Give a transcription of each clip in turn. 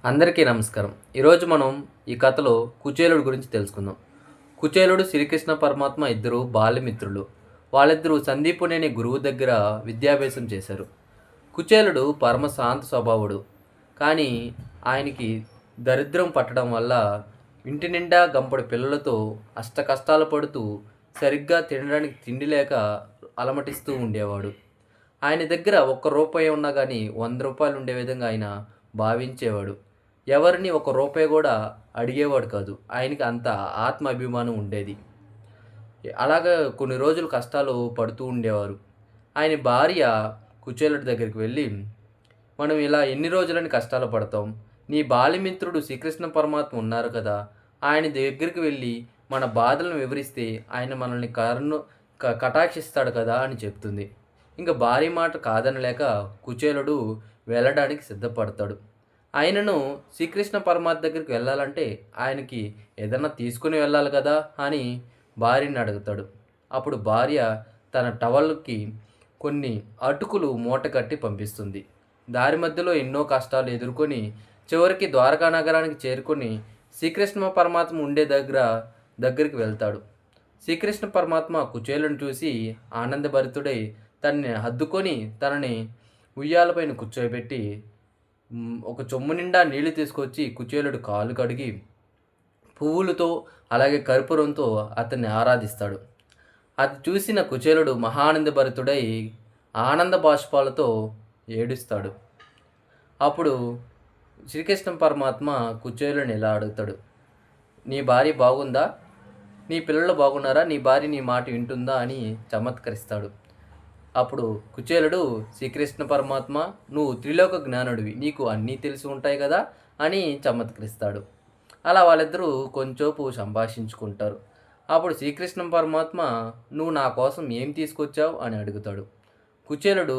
అందరికీ నమస్కారం. ఈరోజు మనం ఈ కథలో కుచేలుడు గురించి తెలుసుకుందాం. కుచేలుడు, శ్రీకృష్ణ పరమాత్మ ఇద్దరు బాల్యమిత్రులు. వాళ్ళిద్దరూ సందీపుని అనే గురువు దగ్గర విద్యాభ్యాసం చేశారు. కుచేలుడు పరమ శాంత స్వభావుడు. కానీ ఆయనకి దరిద్రం పట్టడం వల్ల ఇంటి నిండా గంపడి పిల్లలతో అష్టకష్టాలు పడుతూ సరిగ్గా తినడానికి తిండి లేక అలమటిస్తూ ఉండేవాడు. ఆయన దగ్గర ఒక్క రూపాయి ఉన్నా కానీ 100 రూపాయలు ఉండే విధంగా ఆయన భావించేవాడు. ఎవరిని ఒక రూపాయి కూడా అడిగేవాడు కాదు. ఆయనకి అంత ఆత్మాభిమానం ఉండేది. అలాగా కొన్ని రోజులు కష్టాలు పడుతూ ఉండేవారు. ఆయన భార్య కుచేలుడి దగ్గరికి వెళ్ళి, మనం ఇలా ఎన్ని రోజులని కష్టాలు పడతాం? నీ బాల్యమిత్రుడు శ్రీకృష్ణ పరమాత్మ ఉన్నారు కదా! ఆయన దగ్గరికి వెళ్ళి మన బాధలను వివరిస్తే ఆయన మనల్ని కటాక్షిస్తాడు కదా అని చెప్తుంది. ఇంక భార్య మాట కాదనలేక కుచేలుడు వెళ్ళడానికి సిద్ధపడతాడు. ఆయనను శ్రీకృష్ణ పరమాత్మ దగ్గరికి వెళ్ళాలంటే ఆయనకి ఏదన్నా తీసుకుని వెళ్ళాలి కదా అని భార్యని అడుగుతాడు. అప్పుడు భార్య తన టవల్‌కి కొన్ని అటుకులు మూట కట్టి పంపిస్తుంది. దారి మధ్యలో ఎన్నో కష్టాలు ఎదుర్కొని చివరికి ద్వారకా నగరానికి చేరుకొని శ్రీకృష్ణ పరమాత్మ ఉండే దగ్గరికి వెళ్తాడు. శ్రీకృష్ణ పరమాత్మ కుచేలుని చూసి ఆనందభరితుడై తనని హత్తుకొని తనని ఉయ్యాలపైన కూర్చోబెట్టి ఒక చెంబు నిండా నీళ్లు తీసుకొచ్చి కుచేలుడు కాళ్ళు కడిగి పువ్వులతో అలాగే కర్పూరంతో అతన్ని ఆరాధిస్తాడు. అది చూసిన కుచేలుడు మహానందభరితుడై ఆనంద బాష్పాలతో ఏడుస్తాడు. అప్పుడు శ్రీకృష్ణ పరమాత్మ కుచేలుని ఇలా అడుగుతాడు, నీ భార్య బాగుందా? నీ పిల్లలు బాగున్నారా? నీ భార్య నీ మాట వింటుందా అని చమత్కరిస్తాడు. అప్పుడు కుచేలుడు, శ్రీకృష్ణ పరమాత్మ నువ్వు త్రిలోక జ్ఞానుడివి, నీకు అన్నీ తెలిసి ఉంటాయి కదా అని చమత్కరిస్తాడు. అలా వాళ్ళిద్దరూ కొంచెంసేపు సంభాషించుకుంటారు. అప్పుడు శ్రీకృష్ణ పరమాత్మ నువ్వు నా కోసం ఏం తీసుకొచ్చావు అని అడుగుతాడు. కుచేలుడు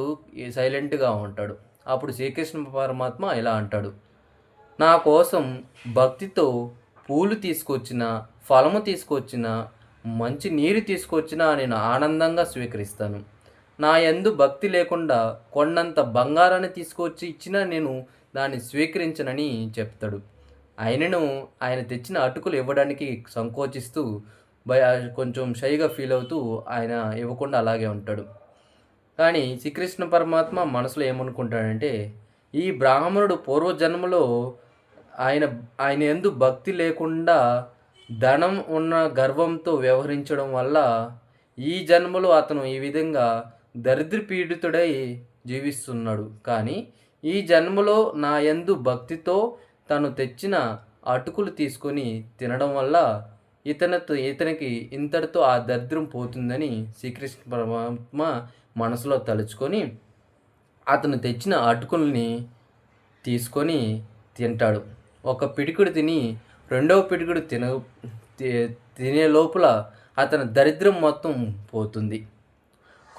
సైలెంట్గా ఉంటాడు. అప్పుడు శ్రీకృష్ణ పరమాత్మ ఇలా అంటాడు, నా కోసం భక్తితో పూలు తీసుకొచ్చిన, ఫలము తీసుకొచ్చిన, మంచి నీరు తీసుకొచ్చినా నేను ఆనందంగా స్వీకరిస్తాను. నా యందు భక్తి లేకుండా కొండంత బంగారాన్ని తీసుకొచ్చి ఇచ్చినా నేను దాన్ని స్వీకరించనని చెప్తాడు. ఆయన తెచ్చిన అటుకులు ఇవ్వడానికి సంకోచిస్తూ కొంచెం షైగా ఫీల్ అవుతూ ఆయన ఇవ్వకుండా అలాగే ఉంటాడు. కానీ శ్రీకృష్ణ పరమాత్మ మనసులో ఏమనుకుంటాడంటే, ఈ బ్రాహ్మణుడు పూర్వజన్మలో ఆయన ఆయన యందు భక్తి లేకుండా ధనం ఉన్న గర్వంతో వ్యవహరించడం వల్ల ఈ జన్మలో అతను ఈ విధంగా దరిద్రపీడితుడై జీవిస్తున్నాడు. కానీ ఈ జన్మలో నా యందు భక్తితో తను తెచ్చిన అటుకులు తీసుకొని తినడం వల్ల ఇతనికి ఇంతటితో ఆ దరిద్రం పోతుందని శ్రీకృష్ణ పరమాత్మ మనసులో తలుచుకొని అతను తెచ్చిన అటుకుల్ని తీసుకొని తింటాడు. ఒక పిడికుడు తిని రెండవ పిడికుడు తినే లోపల అతని దరిద్రం మొత్తం పోతుంది.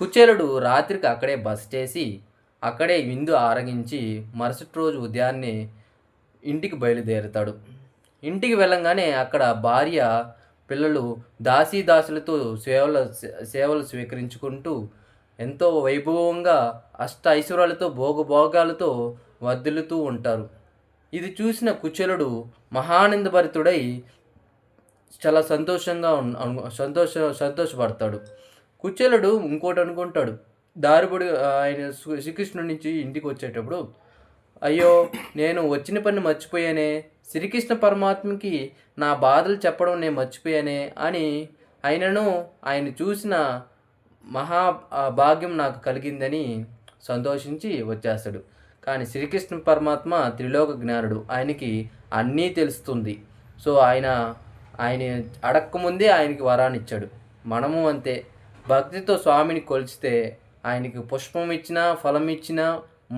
కుచేలుడు రాత్రికి అక్కడే బస చేసి అక్కడే విందు ఆరగించి మరుసటి రోజు ఉదయాన్నే ఇంటికి బయలుదేరుతాడు. ఇంటికి వెళ్ళంగానే అక్కడ భార్య, పిల్లలు దాసీదాసులతో సేవలు స్వీకరించుకుంటూ ఎంతో వైభవంగా అష్ట ఐశ్వర్యాలతో భోగభోగాలతో వర్ధిల్లుతూ ఉంటారు. ఇది చూసిన కుచేలుడు మహానందభరితుడై చాలా సంతోషపడతాడు. కుచేలుడు ఇంకోటి అనుకుంటాడు. దారిపొడి ఆయన శ్రీకృష్ణుడి నుంచి ఇంటికి వచ్చేటప్పుడు, అయ్యో నేను వచ్చిన పని మర్చిపోయానే, శ్రీకృష్ణ పరమాత్మకి నా బాధలు చెప్పడం నేను మర్చిపోయానే అని ఆయన చూసిన మహా భాగ్యం నాకు కలిగిందని సంతోషించి వచ్చేస్తాడు. కానీ శ్రీకృష్ణ పరమాత్మ త్రిలోక జ్ఞానుడు, ఆయనకి అన్నీ తెలుస్తుంది. సో ఆయన అడక్కముందే ఆయనకి వరాన్ని ఇచ్చాడు. మనము అంతే, భక్తితో స్వామిని కొలిచితే ఆయనకి పుష్పం ఇచ్చినా, ఫలం ఇచ్చినా,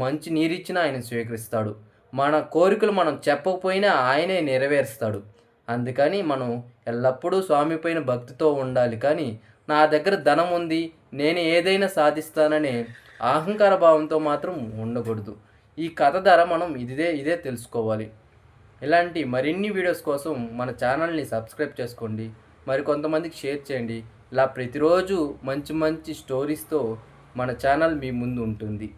మంచి నీరిచ్చినా ఆయన స్వీకరిస్తాడు. మన కోరికలు మనం చెప్పకపోయినా ఆయనే నెరవేరుస్తాడు. అందుకని మనం ఎల్లప్పుడూ స్వామి పైన భక్తితో ఉండాలి. కానీ నా దగ్గర ధనం ఉంది, నేను ఏదైనా సాధిస్తాననే అహంకార భావంతో మాత్రం ఉండకూడదు. ఈ కథ ద్వారా మనం ఇదే తెలుసుకోవాలి. ఇలాంటి మరిన్ని వీడియోస్ కోసం మన ఛానల్ని సబ్స్క్రైబ్ చేసుకోండి, మరికొంతమందికి షేర్ చేయండి. ఇలా ప్రతిరోజు మంచి మంచి స్టోరీస్తో మన ఛానల్ మీ ముందు ఉంటుంది.